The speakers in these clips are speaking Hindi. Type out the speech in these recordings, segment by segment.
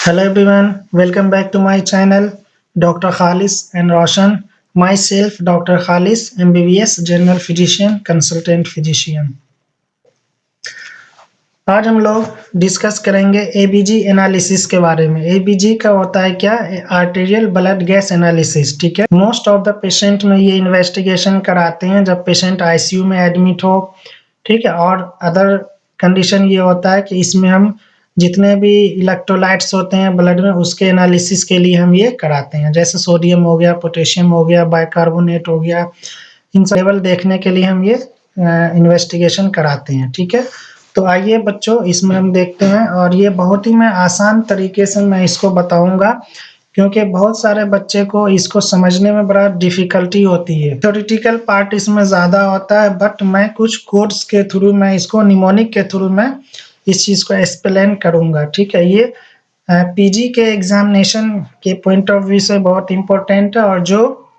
Hello everyone, welcome back to my channel Dr. Khalis and Roshan. Myself Dr. Khalis, MBBS General Physician, Consultant Physician. आज हम लोग डिस्कस करेंगे एबीजी एनालिसिस के बारे में। एबीजी का होता है क्या? Arterial blood gas analysis. ठीक है, मोस्ट ऑफ द पेशेंट में ये इन्वेस्टिगेशन कराते हैं जब पेशेंट आईसीयू में एडमिट हो। ठीक है, और अदर कंडीशन ये होता है कि इसमें हम जितने भी इलेक्ट्रोलाइट्स होते हैं ब्लड में उसके एनालिसिस के लिए हम ये कराते हैं, जैसे सोडियम हो गया, पोटेशियम हो गया, बाइकार्बोनेट हो गया। इन सब लेवल देखने के लिए हम ये इन्वेस्टिगेशन कराते हैं। ठीक है, तो आइए बच्चों इसमें हम देखते हैं, और ये बहुत ही मैं आसान तरीके से मैं इसको बताऊंगा क्योंकि बहुत सारे बच्चे को इसको समझने में बड़ा डिफिकल्टी होती है। थ्योरेटिकल पार्ट इसमें ज़्यादा होता है, बट मैं कुछ कोड्स के थ्रू मैं इसको निमोनिक के थ्रू मैं इस चीज़ को एक्सप्लेन करूंगा। ठीक है, ये पीजी के एग्जामिनेशन के पॉइंट ऑफ व्यू से बहुत इम्पोर्टेंट है, और जो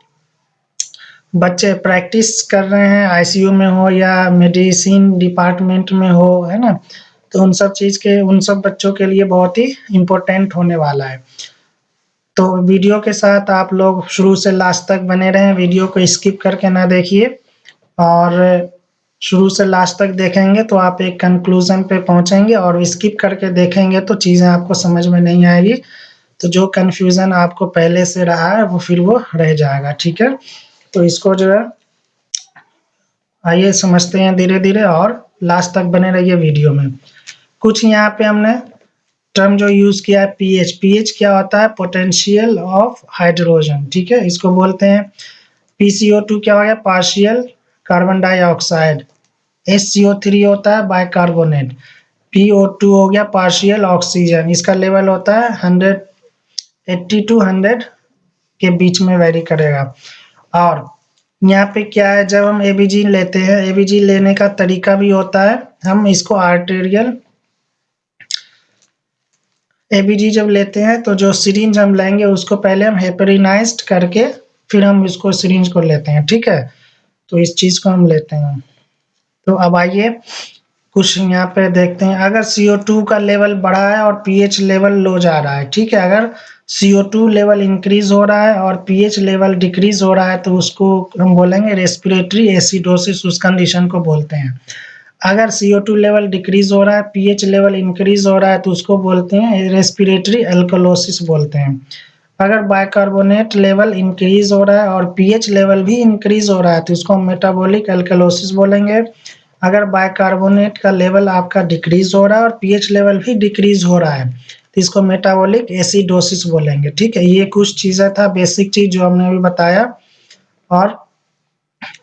बच्चे प्रैक्टिस कर रहे हैं आईसीयू में हो या मेडिसिन डिपार्टमेंट में हो, है ना, तो उन सब बच्चों के लिए बहुत ही इम्पोर्टेंट होने वाला है। तो वीडियो के साथ आप लोग शुरू से लास्ट तक बने रहें, वीडियो को स्किप करके ना देखिए, और शुरू से लास्ट तक देखेंगे तो आप एक कंक्लूजन पे पहुंचेंगे, और स्किप करके देखेंगे तो चीज़ें आपको समझ में नहीं आएगी, तो जो कंफ्यूजन आपको पहले से रहा है वो फिर वो रह जाएगा। ठीक है, तो इसको जो है आइए समझते हैं धीरे धीरे, और लास्ट तक बने रहिए वीडियो में। कुछ यहाँ पे हमने टर्म जो यूज किया है, पीएच। पीएच क्या होता है? Potential of hydrogen. ठीक है, इसको बोलते हैं। पीसीओ2 क्या हो गया? Partial carbon dioxide. एससीओ3 होता है बाइकार्बोनेट। पीओ2 हो गया पार्शियल ऑक्सीजन। इसका लेवल होता है 180 to 100 के बीच में वेरी करेगा। और यहाँ पे क्या है, जब हम एबीजी लेते हैं, एबीजी लेने का तरीका भी होता है। हम इसको आर्टेरियल एबीजी जब लेते हैं तो जो सिरिंज हम लेंगे उसको पहले हम हेपरिनाइज्ड करके फिर हम इसको सिरिंज को लेते हैं। ठीक है, तो इस चीज को हम लेते हैं। तो अब आइए कुछ यहाँ पे देखते हैं। अगर CO2 का लेवल बढ़ा है और पीएच लेवल लो जा रहा है, ठीक है, अगर CO2 लेवल इंक्रीज हो रहा है और पीएच लेवल डिक्रीज हो रहा है तो उसको हम बोलेंगे रेस्पिरेटरी एसिडोसिस, उस कंडीशन को बोलते हैं। अगर CO2 लेवल डिक्रीज हो रहा है, पीएच लेवल इंक्रीज हो रहा है तो उसको बोलते हैं रेस्पिरेटरी एल्कोलोसिस बोलते हैं। अगर बाइकार्बोनेट लेवल इंक्रीज हो रहा है और पीएच लेवल भी इंक्रीज हो रहा है तो उसको हम मेटाबॉलिक एल्कोलोसिस बोलेंगे। अगर बाइकार्बोनेट का लेवल आपका डिक्रीज हो रहा है और पीएच लेवल भी डिक्रीज हो रहा है तो इसको मेटाबॉलिक एसिडोसिस बोलेंगे। ठीक है, ये कुछ चीज़ें था, बेसिक चीज जो हमने अभी बताया। और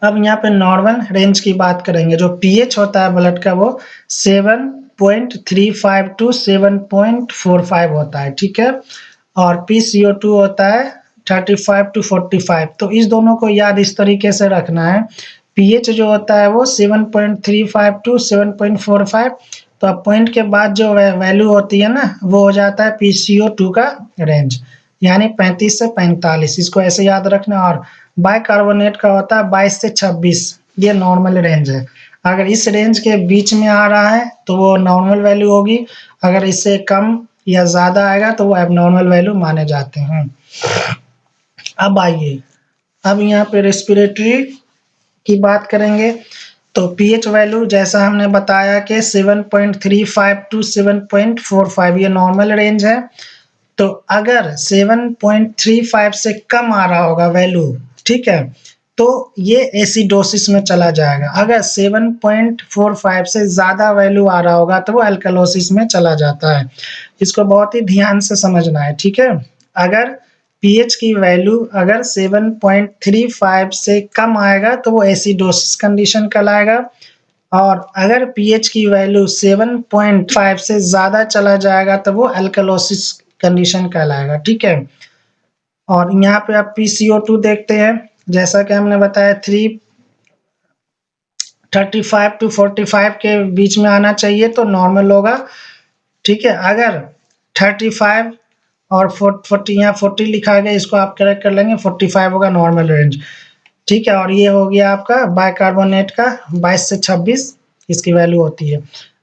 अब यहाँ पे नॉर्मल रेंज की बात करेंगे। जो पीएच होता है ब्लड का वो 7.35 टू 7.45 होता है। ठीक है, और PCO2 होता है 35 टू 45। तो इस दोनों को याद इस तरीके से रखना है। पीएच जो होता है वो 7.35 टू 7.45, तो अब पॉइंट के बाद जो वैल्यू होती है ना वो हो जाता है PCO2 का रेंज, यानी 35 से 45, इसको ऐसे याद रखना। और बाइकार्बोनेट का होता है 22 से 26, ये नॉर्मल रेंज है। अगर इस रेंज के बीच में आ रहा है तो वो नॉर्मल वैल्यू होगी, अगर इससे कम या ज्यादा आएगा तो वो एबनॉर्मल वैल्यू माने जाते हैं। अब आइए, अब यहाँ पे रेस्पिरेटरी की बात करेंगे। तो पीएच वैल्यू जैसा हमने बताया कि 7.35 टू 7.45 ये नॉर्मल रेंज है। तो अगर 7.35 से कम आ रहा होगा वैल्यू, ठीक है, तो ये एसिडोसिस में चला जाएगा। अगर 7.45 से ज्यादा वैल्यू आ रहा होगा तो वो अल्कलोसिस में चला जाता है। इसको बहुत ही ध्यान से समझना है। ठीक है, अगर पीएच की वैल्यू अगर 7.35 से कम आएगा तो वो एसिडोसिस कंडीशन कहलाएगा, और अगर पीएच की वैल्यू 7.5 से ज्यादा चला जाएगा तो वो अल्कलोसिस कंडीशन कहलाएगा। ठीक है, और यहाँ पे आप PCO2 देखते हैं, जैसा कि हमने बताया 35 टू 45 के बीच में आना चाहिए तो नॉर्मल होगा। ठीक है, अगर 35 और 40, यहाँ 40 लिखा गया, इसको आप करेक्ट कर लेंगे, 45 होगा नॉर्मल रेंज। ठीक है, और ये हो गया आपका बाइकार्बोनेट का 22 से 26 इसकी वैल्यू होती है।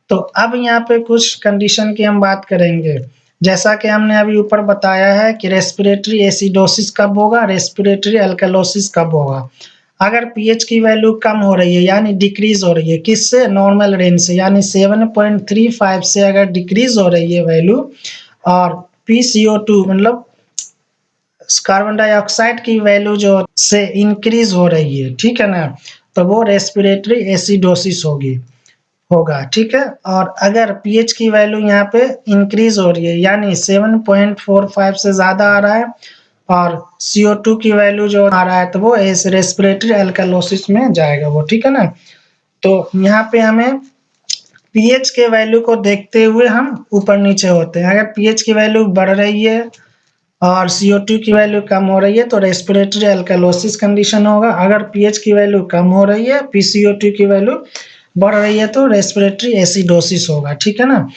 तो अब यहाँ पे कुछ कंडीशन की हम बात करेंगे। जैसा कि हमने अभी ऊपर बताया है कि रेस्पिरेटरी एसिडोसिस कब होगा, रेस्पिरेटरी अल्कलोसिस कब होगा। अगर पीएच की वैल्यू कम हो रही है यानी डिक्रीज हो रही है, किससे, नॉर्मल रेंज से, यानी 7.35 से अगर डिक्रीज हो रही है वैल्यू, और PCO2 मतलब कार्बन डाइऑक्साइड की वैल्यू जो से इंक्रीज हो रही है, ठीक है ना, तो वो रेस्पिरेटरी एसिडोसिस होगा, ठीक है। और अगर पीएच की वैल्यू यहाँ पे इंक्रीज हो रही है यानी 7.45 से ज्यादा आ रहा है, और CO2 की वैल्यू जो आ रहा है तो वो इस रेस्पिरेटरी अल्कलोसिस में जाएगा वो, ठीक है ना। तो यहाँ पे हमें पीएच के वैल्यू को देखते हुए हम ऊपर नीचे होते हैं। अगर पीएच की वैल्यू बढ़ रही है और CO2 की वैल्यू कम हो रही है तो रेस्पिरेटरी अल्कलोसिस कंडीशन होगा। अगर पीएच की वैल्यू कम हो रही है, PCO2 की वैल्यू बढ़ रही है तो रेस्पिरेटरी एसिडोसिस होगा, ठीक है ना।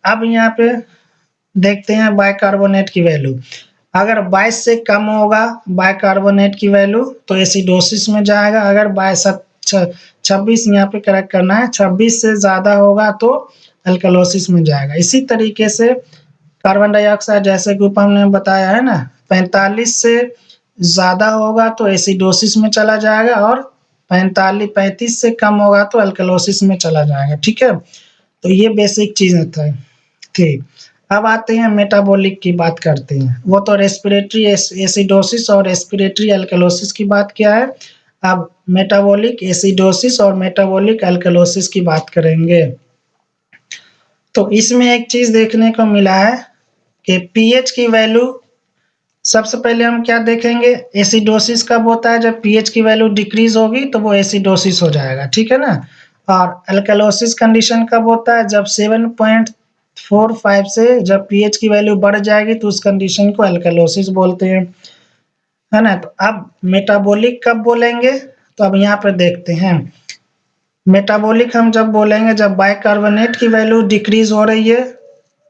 अब यहाँ पे देखते हैं बाइकार्बोनेट की वैल्यू। अगर 22 से कम होगा बाइकार्बोनेट की वैल्यू तो एसिडोसिस में जाएगा। अगर 26 यहाँ पे करेक्ट करना है, 26 से ज्यादा होगा तो अल्कलोसिस में जाएगा। इसी तरीके से कार्बन डाइऑक्साइड जैसे कि ऊपर हमने बताया है ना, 45 से ज्यादा होगा तो एसिडोसिस में चला जाएगा, और 35 से कम होगा तो अल्कलोसिस में चला जाएगा, ठीक है। तो ये बेसिक चीज थी। अब आते हैं मेटाबॉलिक की बात करते हैं। वो तो रेस्पिरेटरी एसिडोसिस और रेस्पिरेटरी अल्कलोसिस की बात किया है। अब मेटाबॉलिक एसिडोसिस और मेटाबॉलिक अल्कलोसिस की बात करेंगे। तो इसमें एक चीज देखने को मिला है कि पीएच की वैल्यू, सबसे पहले हम क्या देखेंगे, एसिडोसिस कब होता है, जब पीएच की वैल्यू डिक्रीज होगी तो वो एसिडोसिस हो जाएगा, ठीक है ना। और अल्कलोसिस कंडीशन कब होता है, जब 7.45 से जब पीएच की वैल्यू बढ़ जाएगी तो उस कंडीशन को अल्कलोसिस बोलते हैं, है ना। तो अब मेटाबॉलिक कब बोलेंगे, तो अब यहाँ पर देखते हैं। मेटाबॉलिक हम जब बोलेंगे जब बाइकार्बोनेट की वैल्यू डिक्रीज हो रही है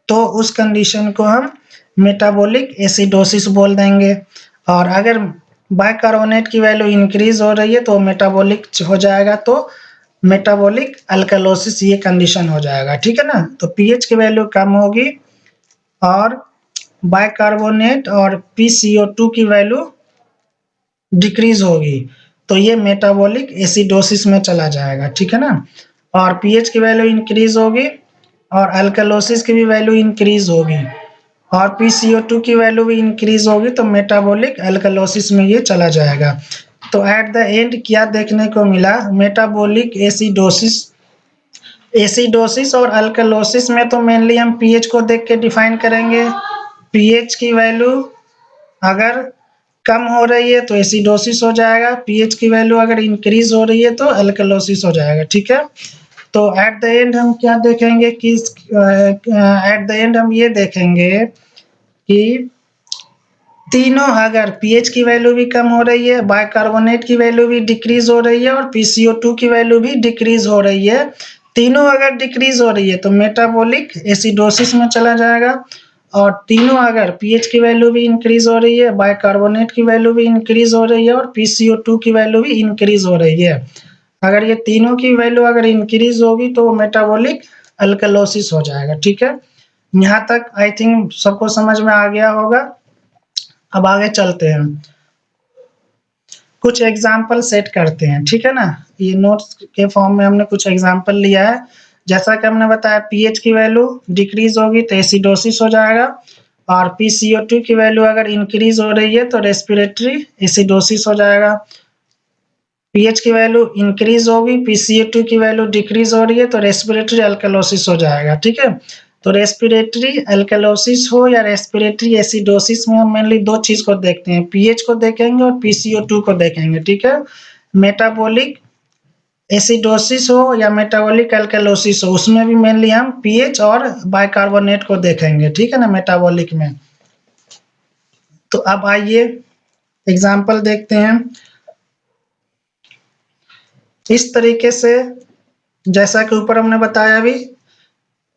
तो उस कंडीशन को हम मेटाबॉलिक एसिडोसिस बोल देंगे। और अगर बाइकार्बोनेट की वैल्यू इंक्रीज हो रही है तो मेटाबॉलिक हो जाएगा, तो मेटाबॉलिक अल्कलोसिस ये कंडीशन हो जाएगा, ठीक है ना। तो पीएच की वैल्यू कम होगी और बाइकार्बोनेट और PCO2 की वैल्यू डिक्रीज होगी तो ये मेटाबॉलिक एसिडोसिस में चला जाएगा, ठीक है ना। और पीएच की वैल्यू इंक्रीज होगी और अल्कलोसिस की भी वैल्यू इंक्रीज होगी और PCO2 की वैल्यू भी इंक्रीज होगी तो मेटाबॉलिक अल्कलोसिस में ये चला जाएगा। तो एट द एंड क्या देखने को मिला, मेटाबॉलिक एसिडोसिस और अल्कलोसिस में तो मेनली हम पीएच को देख के डिफाइन करेंगे। पीएच की वैल्यू अगर कम हो रही है तो एसिडोसिस हो जाएगा, पीएच की वैल्यू अगर इंक्रीज हो रही है तो अल्कलोसिस हो जाएगा, ठीक है। तो एट द एंड हम क्या देखेंगे कि एट द एंड हम ये देखेंगे कि तीनों, अगर पीएच की वैल्यू भी कम हो रही है, बाइकार्बोनेट की वैल्यू भी डिक्रीज हो रही है और PCO2 की वैल्यू भी डिक्रीज हो रही है, तीनों अगर डिक्रीज हो रही है तो मेटाबॉलिक एसिडोसिस में चला जाएगा। और तीनों अगर पीएच की वैल्यू भी इंक्रीज हो रही है, बाइकार्बोनेट की वैल्यू भी इंक्रीज हो रही है और PCO2 की वैल्यू भी इंक्रीज हो रही है, अगर ये तीनों की वैल्यू अगर इंक्रीज होगी तो मेटाबॉलिक अल्कलोसिस हो जाएगा, ठीक है। यहाँ तक आई थिंक सबको समझ में आ गया होगा। अब आगे चलते हैं, कुछ एग्जाम्पल सेट करते हैं, ठीक है ना। ये नोट्स के फॉर्म में हमने कुछ एग्जाम्पल लिया है। जैसा कि हमने बताया पीएच की वैल्यू डिक्रीज होगी तो एसिडोसिस हो जाएगा, और PCO2 की वैल्यू अगर इंक्रीज हो रही है तो रेस्पिरेटरी एसिडोसिस हो जाएगा। पीएच की वैल्यू इंक्रीज होगी, PCO2 की वैल्यू डिक्रीज हो रही है तो रेस्पिरेटरी अल्कलोसिस हो जाएगा, ठीक है। तो रेस्पिरेटरी अल्कलोसिस हो या रेस्पिरेटरी एसिडोसिस में हम मेनली दो चीज को देखते हैं, पीएच को देखेंगे और PCO2 को देखेंगे, ठीक है। मेटाबॉलिक एसिडोसिस हो या मेटाबॉलिक अल्कलोसिस हो उसमें भी मेनली हम पीएच और बाइकार्बोनेट को देखेंगे, ठीक है ना, मेटाबॉलिक में। तो अब आइए एग्जाम्पल देखते हैं। इस तरीके से जैसा कि ऊपर हमने बताया अभी,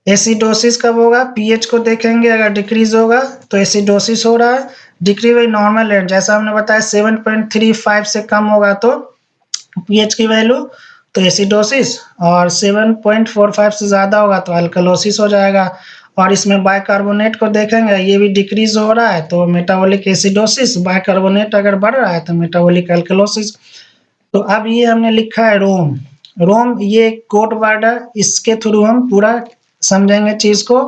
एसिडोसिस कब होगा, पीएच को देखेंगे, अगर डिक्रीज होगा तो एसिडोसिस हो रहा है, डिक्रीज बाई नॉर्मल रेट जैसा हमने बताया 7.35 से कम होगा तो पीएच की वैल्यू तो एसिडोसिस, और 7.45 से ज्यादा होगा तो अल्कलोसिस हो जाएगा। और इसमें बाइकार्बोनेट को देखेंगे, ये भी डिक्रीज हो रहा है, तो मेटाबॉलिक एसिडोसिस। बाइकार्बोनेट अगर बढ़ रहा है तो मेटाबॉलिक अल्कलोसिस। तो अब ये हमने लिखा है रोम। रोम ये कोड वर्ड है, इसके थ्रू हम पूरा समझेंगे चीज को,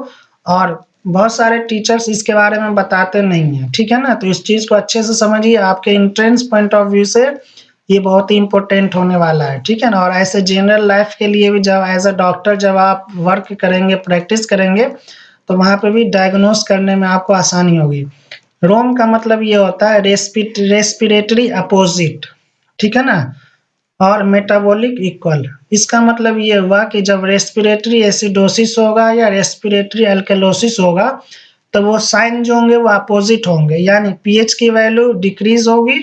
और बहुत सारे टीचर्स इसके बारे में बताते नहीं है, ठीक है ना। तो इस चीज को अच्छे से समझिए, आपके एंट्रेंस पॉइंट ऑफ व्यू से ये बहुत ही इंपॉर्टेंट होने वाला है, ठीक है ना। और ऐसे जनरल लाइफ के लिए भी, जब एज अ डॉक्टर जब आप वर्क करेंगे, प्रैक्टिस करेंगे, तो वहां पे भी डायग्नोस करने में आपको आसानी होगी। रोम का मतलब ये होता है रेस्पिरेटरी अपोजिट, ठीक है ना, और मेटाबॉलिक इक्वल। इसका मतलब ये हुआ कि जब रेस्पिरेटरी एसिडोसिस होगा या रेस्पिरेटरी अल्कलोसिस होगा, तो वो साइन जो होंगे वो अपोजिट होंगे, यानी पीएच की वैल्यू डिक्रीज होगी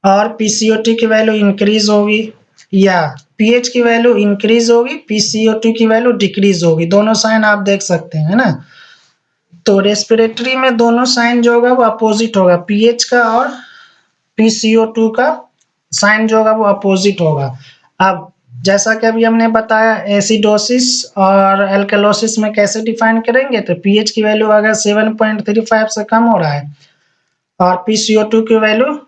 और पीसीओ2 की वैल्यू इंक्रीज होगी, या पीएच की वैल्यू इंक्रीज होगी, पीसीओ2 की वैल्यू डिक्रीज होगी। दोनों साइन आप देख सकते हैं ना। तो रेस्पिरेटरी में दोनों साइन जो होगा वो अपोजिट होगा, पीएच का और पीसीओ2 का साइन जो होगा वो अपोजिट होगा। अब जैसा कि अभी हमने बताया, एसिडोसिस और एल्कलोसिस में कैसे डिफाइन करेंगे, तो पीएच की वैल्यू अगर 7.35 से कम हो रहा है और पीसीओ2 की वैल्यू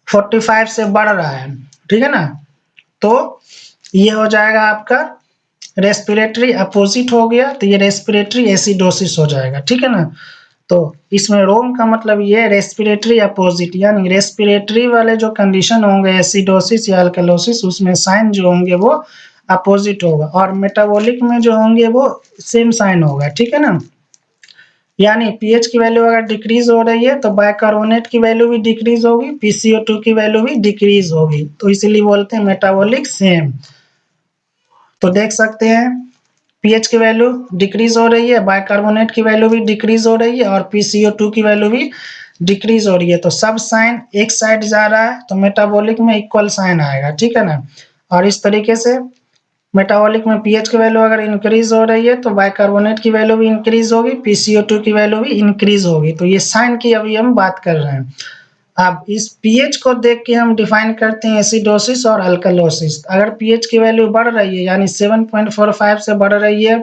45 से बढ़ रहा है, ठीक है ना, तो ये हो जाएगा आपका रेस्पिरेटरी अपोजिट हो गया, तो ये रेस्पिरेटरी एसिडोसिस हो जाएगा, ठीक है ना। तो इसमें रोम का मतलब ये रेस्पिरेटरी अपोजिट, यानी रेस्पिरेटरी वाले जो कंडीशन होंगे एसिडोसिस या अल्कलोसिस, उसमें साइन जो होंगे वो अपोजिट होगा, और मेटाबॉलिक में जो होंगे वो सेम साइन होगा, ठीक है ना। यानी पीएच की वैल्यू अगर डिक्रीज हो रही है तो बाइकार्बोनेट की वैल्यू भी डिक्रीज होगी, पीसीओ2 की वैल्यू भी डिक्रीज होगी, तो इसीलिए बोलते हैं मेटाबॉलिक सेम। तो देख सकते हैं पीएच की वैल्यू डिक्रीज हो रही है, बाइकार्बोनेट की वैल्यू भी डिक्रीज हो रही है, और पीसीओ2 की वैल्यू भी डिक्रीज हो रही है। तो सब साइन एक साइड जा रहा है, तो मेटाबॉलिक में इक्वल साइन आएगा, ठीक है ना। और इस तरीके से मेटाबॉलिक में पीएच की वैल्यू अगर इंक्रीज हो रही है तो बाइकार्बोनेट की वैल्यू भी इंक्रीज होगी, पीसीओ2 की वैल्यू भी इंक्रीज होगी। तो ये साइन की अभी हम बात कर रहे हैं। अब इस पीएच को देख के हम डिफाइन करते हैं एसिडोसिस और अल्कलोसिस। अगर पीएच की वैल्यू बढ़ रही है, यानी 7.45 से बढ़ रही है,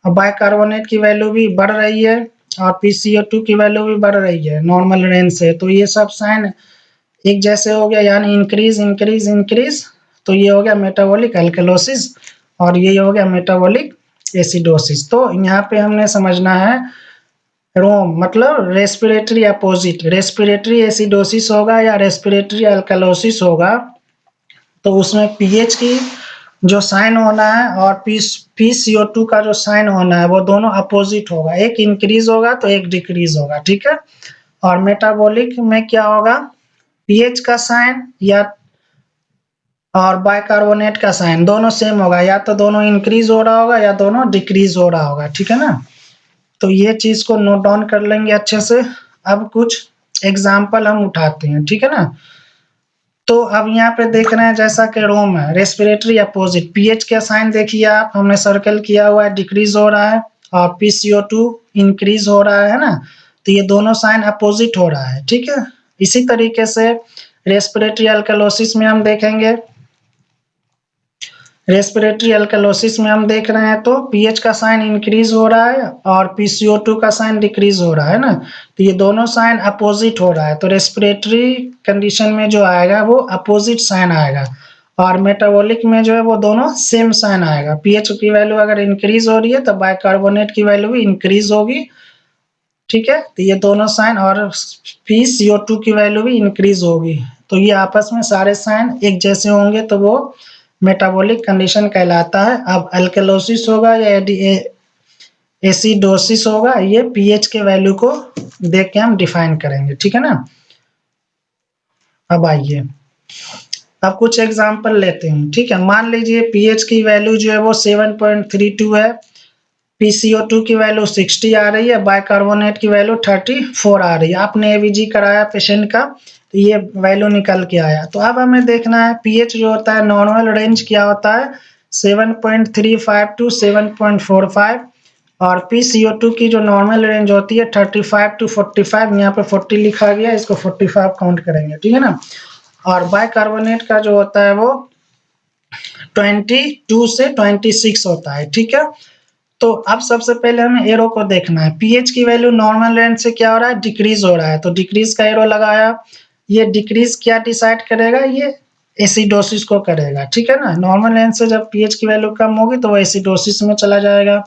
और बाइकार्बोनेट की वैल्यू भी बढ़ रही है, और पीसीओ2 की वैल्यू भी बढ़ रही है नॉर्मल रेंज से, तो ये सब साइन एक जैसे हो गया, यानी इंक्रीज इंक्रीज इंक्रीज। तो ये हो गया मेटाबॉलिक अल्कलोसिस, और ये हो गया मेटाबॉलिक एसिडोसिस। तो यहाँ पे हमने समझना है रोम मतलब रेस्पिरेटरी अपोजिट, रेस्पिरेटरी एसिडोसिस होगा या रेस्पिरेटरी अल्कलोसिस होगा, तो उसमें पीएच की जो साइन होना है और पीसीओ2 का जो साइन होना है वो दोनों अपोजिट होगा, एक इंक्रीज होगा तो एक डिक्रीज होगा, ठीक है। और मेटाबॉलिक में क्या होगा, पीएच का साइन या और बाइकार्बोनेट का साइन दोनों सेम होगा, या तो दोनों इंक्रीज हो रहा होगा या दोनों डिक्रीज हो रहा होगा, ठीक है ना। तो ये चीज को नोट डाउन कर लेंगे अच्छे से। अब कुछ एग्जाम्पल हम उठाते हैं, ठीक है ना। तो अब यहाँ पे देख रहे हैं जैसा कि रोम है रेस्पिरेटरी अपोजिट, पीएच का साइन देखिए आप, हमने सर्कल किया हुआ है, डिक्रीज हो रहा है, और पीसीओ2 इंक्रीज हो रहा है ना, तो ये दोनों साइन अपोजिट हो रहा है, ठीक है। इसी तरीके से रेस्पिरेटरी अल्कलोसिस में हम देखेंगे, रेस्पिरेटरी अल्कलोसिस में हम देख रहे हैं तो पीएच का साइन इंक्रीज हो रहा है और पीसीओ2 का साइन डिक्रीज हो रहा है ना, तो ये दोनों साइन अपोजिट हो रहा है, तो रेस्पिरेटरी कंडीशन में जो आएगा वो अपोजिट साइन आएगा, और मेटाबॉलिक में जो है वो दोनों सेम साइन आएगा। पीएच की वैल्यू अगर इंक्रीज हो रही है तो बाइकार्बोनेट की वैल्यू भी इंक्रीज होगी, ठीक है, तो ये दोनों साइन, और पीसीओ2 की वैल्यू भी इंक्रीज होगी, तो ये आपस में सारे साइन एक जैसे होंगे तो वो मेटाबॉलिक कंडीशन कहलाता है। अब अल्कलोसिस होगा या एसिडोसिस होगा, ये पीएच के वैल्यू को देख के हम डिफाइन करेंगे, ठीक है ना। अब आइए अब कुछ एग्जांपल लेते हैं, ठीक है। मान लीजिए पीएच की वैल्यू जो है वो 7.32 है, पीसीओ2 की वैल्यू 60 आ रही है, बाइकार्बोनेट की वैल्यू 34 आ रही है। आपने एवीजी कराया पेशेंट का, तो ये वैल्यू निकल के आया। तो अब हमें देखना है पीएच जो होता है नॉर्मल रेंज क्या होता है, 7.35 टू 7.45, और पीसीओ2 की जो नॉर्मल रेंज होती है 35 टू 45, यहाँ पे 40 लिखा गया, इसको 45 काउंट करेंगे, ठीक है ना। और बाइकार्बोनेट का जो होता है वो 22 से 26 होता है, ठीक है। तो अब सबसे पहले हमें एरो को देखना है। पीएच की वैल्यू नॉर्मल रेंज से क्या हो रहा है, डिक्रीज हो रहा है, तो डिक्रीज का एरो लगाया। ये डिक्रीज क्या डिसाइड करेगा, ये एसिडोसिस को करेगा, ठीक है ना। नॉर्मल रेंज से जब पीएच की वैल्यू कम होगी तो वो एसिडोसिस में चला जाएगा।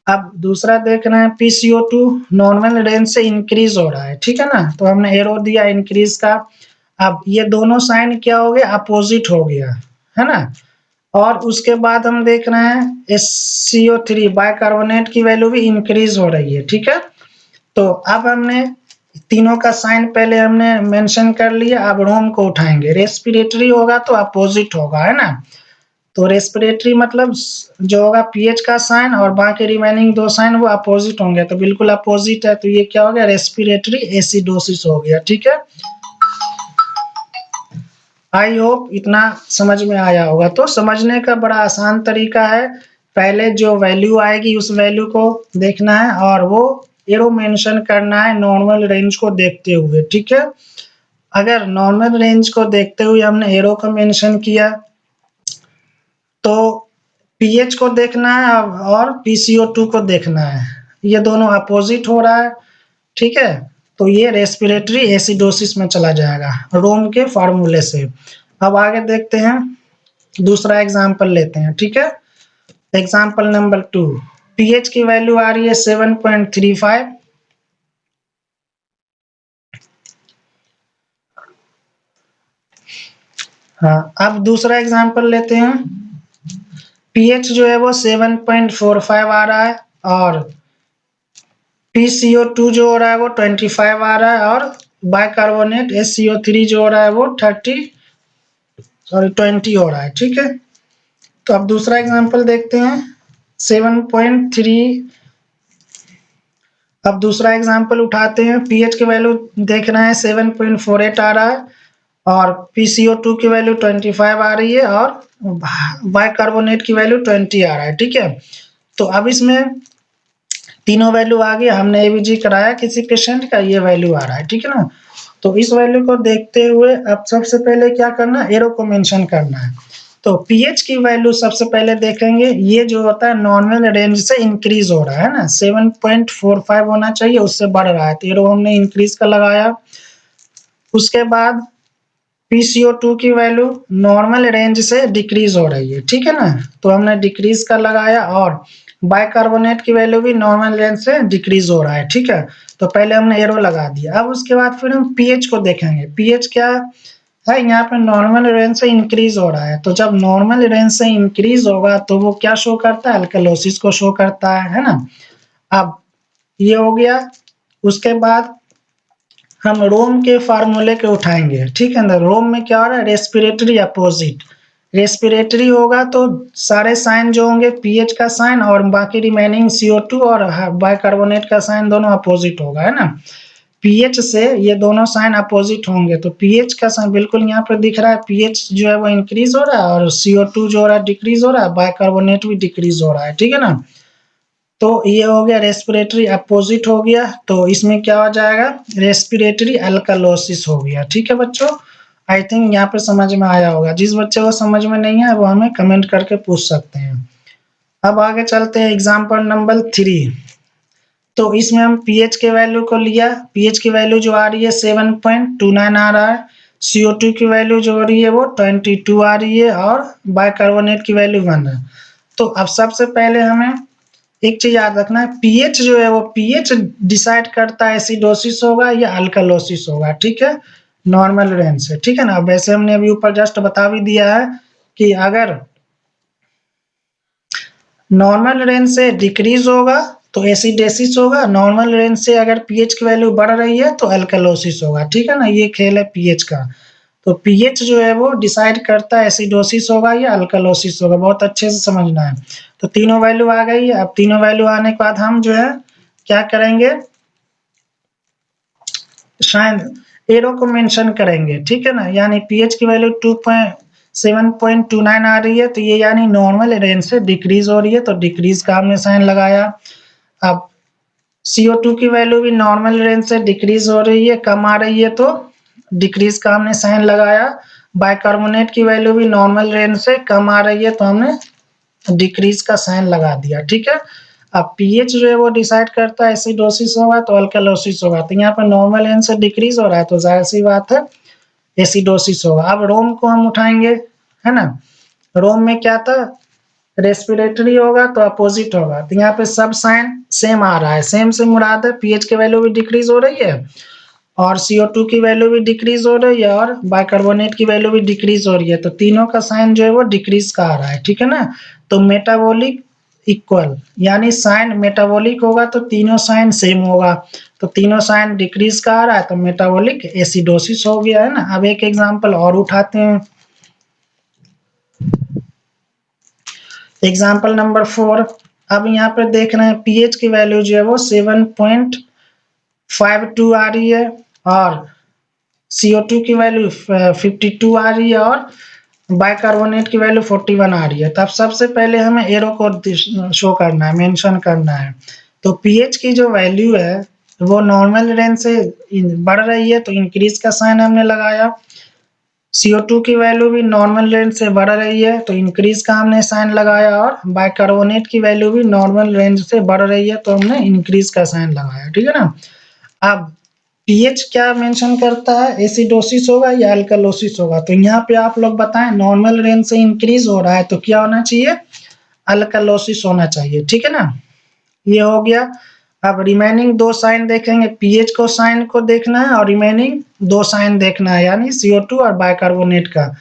अब दूसरा देखना है, PCO2 नॉर्मल रेंज से इंक्रीज हो रहा है, ठीक है ना, तो हमने एरो दिया इंक्रीज का। अब ये दोनों साइन क्या हो गया, अपोजिट हो गया, है ना। और उसके बाद हम देख रहे हैं SCO3 बाइकार्बोनेट की वैल्यू भी इंक्रीज हो रही है, ठीक है। तो अब हमने तीनों का साइन पहले हमने मेंशन कर लिया, अब रोम को उठाएंगे। रेस्पिरेटरी होगा तो अपोजिट होगा, है ना। तो रेस्पिरेटरी मतलब जो होगा पीएच का साइन और बाकी रिमेनिंग दो साइन वो अपोजिट होंगे, तो बिल्कुल अपोजिट है, तो ये क्या हो गया, रेस्पिरेटरी एसिडोसिस हो गया, ठीक है। आई होप इतना समझ में आया होगा। तो समझने का बड़ा आसान तरीका है, पहले जो वैल्यू आएगी उस वैल्यू को देखना है और वो एरो मेंशन करना है नॉर्मल रेंज को देखते हुए, ठीक है। अगर नॉर्मल रेंज को देखते हुए हमने एरो को मेंशन किया तो पीएच को देखना है और PCO2 को देखना है, ये दोनों अपोजिट हो रहा है, ठीक है। तो ये रेस्पिरेटरी एसिडोसिस में चला जाएगा रोम के फार्मूले से। अब आगे देखते हैं, दूसरा एग्जांपल लेते हैं, ठीक है। एग्जांपल नंबर 2, पीएच की वैल्यू आ रही है 7.35। हाँ, अब दूसरा एग्जांपल लेते हैं, पीएच जो है वो 7.45 आ रहा है और PCO2 जो हो रहा है वो 25 आ रहा है और बाइकार्बोनेट SCO3 जो हो रहा है वो 20 हो रहा है, ठीक है। तो अब दूसरा एग्जांपल देखते हैं, 7.3। अब दूसरा एग्जांपल उठाते हैं, पीएच की वैल्यू देख रहे हैं 7.48 आ रहा है और PCO2 की वैल्यू 25 आ रही है और बाइकार्बोनेट की वैल्यू 20 आ रहा है, ठीक है। तो अब इसमें तीनों वैल्यू आ गया, हमने एबीजी कराया किसी पेशेंट का, ये वैल्यू आ रहा है, ठीक है ना। तो इस वैल्यू को देखते हुए अब सबसे पहले क्या करना है, एरो को मेंशन करना है। तो पीएच की वैल्यू सबसे पहले देखेंगे, ये जो होता है नॉर्मल रेंज से इंक्रीज हो रहा है ना, 7.45 होना चाहिए, उससे बढ़ रहा है, तो एरो हमने इंक्रीज का लगाया। उसके बाद PCO2 की वैल्यू नॉर्मल रेंज से डिक्रीज हो रही है, ठीक है ना, तो हमने डिक्रीज का लगाया। और बाइकार्बोनेट की वैल्यू भी नॉर्मल रेंज से डिक्रीज हो रहा है, ठीक है। तो पहले हमने एरो लगा दिया। अब उसके बाद फिर हम पीएच को देखेंगे, पीएच क्या है, यहाँ पे नॉर्मल रेंज से इंक्रीज हो रहा है, तो जब नॉर्मल रेंज से इंक्रीज होगा तो वो क्या शो करता है, अल्कलोसिस को शो करता है ना। अब ये हो गया। उसके बाद हम रोम के फार्मूले के उठाएंगे, ठीक है ना। रोम में क्या हो रहा है, रेस्पिरेटरी अपोजिट, रेस्पिरेटरी होगा तो सारे साइन जो होंगे पीएच का साइन और बाकी रिमेनिंग CO2 और बाइकार्बोनेट का साइन दोनों अपोजिट होगा, है ना। पीएच से ये दोनों साइन अपोजिट होंगे, तो पीएच का साइन बिल्कुल यहाँ पर दिख रहा है, पीएच जो है वो इंक्रीज हो रहा है और CO2 जो हो रहा है डिक्रीज हो रहा है, बाइकार्बोनेट भी डिक्रीज हो रहा है, ठीक है ना। तो ये हो गया रेस्पिरेटरी अपोजिट हो गया, तो इसमें क्या हो जाएगा, रेस्पिरेटरी अल्कलोसिस हो गया, ठीक है बच्चों। आई थिंक यहाँ पे समझ में आया होगा, जिस बच्चे को समझ में नहीं है वो हमें कमेंट करके पूछ सकते हैं। अब आगे चलते हैं एग्जांपल नंबर 3। तो इसमें हम पीएच के वैल्यू को लिया, पीएच की वैल्यू जो आ रही है 7.29 आ रहा है, CO2 की वैल्यू जो हो रही है वो 22 आ रही है और बाइकार्बोनेट की वैल्यू 1 है। तो अब सबसे पहले हमें एक चीज याद रखना है, पीएच जो है वो पीएच डिसाइड करता है एसिडोसिस होगा या अल्कलोसिस होगा, ठीक है, नॉर्मल रेंज से, ठीक है ना। वैसे हमने अभी ऊपर जस्ट बता भी दिया है कि अगर नॉर्मल रेंज से डिक्रीज होगा तो एसिडेसिस होगा, नॉर्मल रेंज से अगर पीएच की वैल्यू बढ़ रही है तो अल्कलोसिस होगा, ठीक है ना। ये खेल है पीएच का। तो पीएच जो है वो डिसाइड करता है एसिडोसिस होगा या अल्कलोसिस होगा, बहुत अच्छे से समझना है। तो तीनों वैल्यू आ गई। अब तीनों वैल्यू आने के बाद हम जो है क्या करेंगे, शायद एरो को मेंशन करेंगे, ठीक है ना। यानी पीएच की वैल्यू 7.29 आ रही है, तो ये यानी नॉर्मल रेंज से डिक्रीज हो रही है, तो डिक्रीज का हमने साइन लगाया। अब CO2 की वैल्यू भी नॉर्मल रेंज से डिक्रीज हो रही है, कम आ रही है, तो डिक्रीज का हमने साइन लगाया। बाइकार्बोनेट की वैल्यू भी नॉर्मल रेंज से कम आ रही है तो हमने डिक्रीज का साइन लगा दिया, ठीक है। अब पीएच जो है वो डिसाइड करता है एसिडोसिस होगा तो अल्कलोसिस होगा, तो यहाँ पर नॉर्मल रेंज से डिक्रीज हो रहा है तो जाहिर सी बात है एसिडोसिस होगा। अब रोम को हम उठाएंगे, है ना। रोम में क्या था, रेस्पिरेटरी होगा तो अपोजिट होगा, तो यहाँ पे सब साइन सेम आ रहा है। सेम से मुराद है पीएच की वैल्यू भी डिक्रीज हो रही है और CO2 की वैल्यू भी डिक्रीज हो रही है और बाइकार्बोनेट की वैल्यू भी डिक्रीज हो रही है, तो तीनों का साइन जो है वो डिक्रीज का आ रहा है, ठीक है ना। तो मेटाबॉलिक इक्वल, यानी साइन मेटाबॉलिक होगा तो तीनों साइन सेम होगा, तो तीनों साइन डिक्रीज का आ रहा है तो मेटाबॉलिक एसिडोसिस हो गया, है ना। अब एक एग्जांपल और उठाते हैं, एग्जांपल नंबर 4। अब यहाँ पर देख रहे हैं पीएच की वैल्यू जो है वो 7.52 आ रही है और CO2 की वैल्यू 52 आ रही है और बाइकार्बोनेट की वैल्यू 41 आ रही है। तब सबसे पहले हमें एरो को शो करना है, मेंशन करना है। तो पीएच की जो वैल्यू है वो नॉर्मल रेंज से बढ़ रही है तो इंक्रीज का साइन हमने लगाया। CO2 की वैल्यू भी नॉर्मल रेंज से बढ़ रही है तो इंक्रीज का हमने साइन लगाया और बाइकार्बोनेट की वैल्यू भी नॉर्मल रेंज से बढ़ रही है तो हमने इंक्रीज का साइन लगाया, ठीक है ना। अब पीएच क्या मेंशन करता है, एसिडोसिस होगा या अल्कलोसिस होगा, तो यहाँ पे आप लोग बताएं नॉर्मल रेंज से इंक्रीज हो रहा है तो क्या होना चाहिए, अल्कलोसिस होना चाहिए, ठीक है ना। ये हो गया। अब रिमेनिंग दो साइन देखेंगे, पीएच को साइन को देखना है और रिमेनिंग दो साइन देखना है, यानी CO2 और बाइकार्बोनेट का।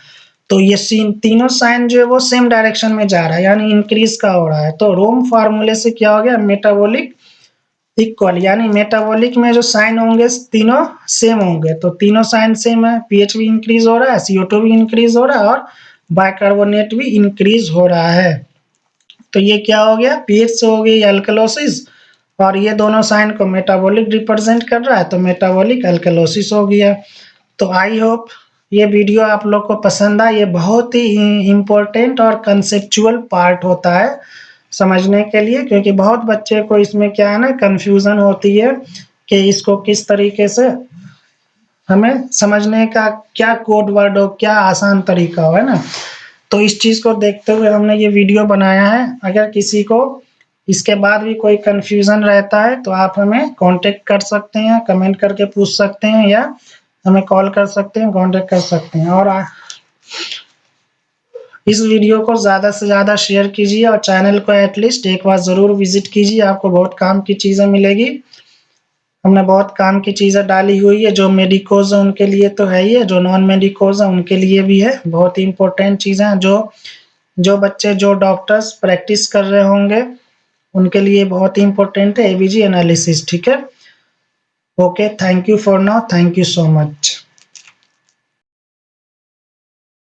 तो ये तीनों साइन जो है वो सेम डायरेक्शन में जा रहा है, यानी इंक्रीज का हो रहा है। तो रोम फार्मूले से क्या हो गया, मेटाबॉलिक इक्वल, यानी मेटाबॉलिक में जो साइन होंगे तीनों सेम होंगे, तो तीनों साइन सेम है, पीएच भी इंक्रीज हो रहा है, CO2 भी इंक्रीज हो रहा है और बाइकार्बोनेट भी इंक्रीज हो रहा है। तो ये क्या हो गया, पीएच से हो गई अल्कलोसिस और ये दोनों साइन को मेटाबॉलिक रिप्रेजेंट कर रहा है तो मेटाबॉलिक अल्कलोसिस हो गया। तो आई होप ये वीडियो आप लोग को पसंद आए। ये बहुत ही इम्पोर्टेंट और कंसेप्चुअल पार्ट होता है समझने के लिए, क्योंकि बहुत बच्चे को इसमें क्या है ना कंफ्यूजन होती है कि इसको किस तरीके से हमें समझने का क्या कोड वर्ड हो, क्या आसान तरीका हो, है ना। तो इस चीज को देखते हुए हमने ये वीडियो बनाया है। अगर किसी को इसके बाद भी कोई कंफ्यूजन रहता है तो आप हमें कांटेक्ट कर सकते हैं, कमेंट करके पूछ सकते हैं या हमें कॉल कर सकते हैं, कांटेक्ट कर सकते हैं। और इस वीडियो को ज़्यादा से ज़्यादा शेयर कीजिए और चैनल को एटलीस्ट एक बार ज़रूर विजिट कीजिए, आपको बहुत काम की चीज़ें मिलेगी। हमने बहुत काम की चीज़ें डाली हुई है, जो मेडिकोज है उनके लिए तो है ही है, जो नॉन मेडिकोज है उनके लिए भी है। बहुत ही इंपॉर्टेंट चीज़ें हैं, जो बच्चे जो डॉक्टर्स प्रैक्टिस कर रहे होंगे उनके लिए बहुत ही इंपॉर्टेंट है एबीजी एनालिसिस, ठीक है। Okay, thank you for now, thank you so much.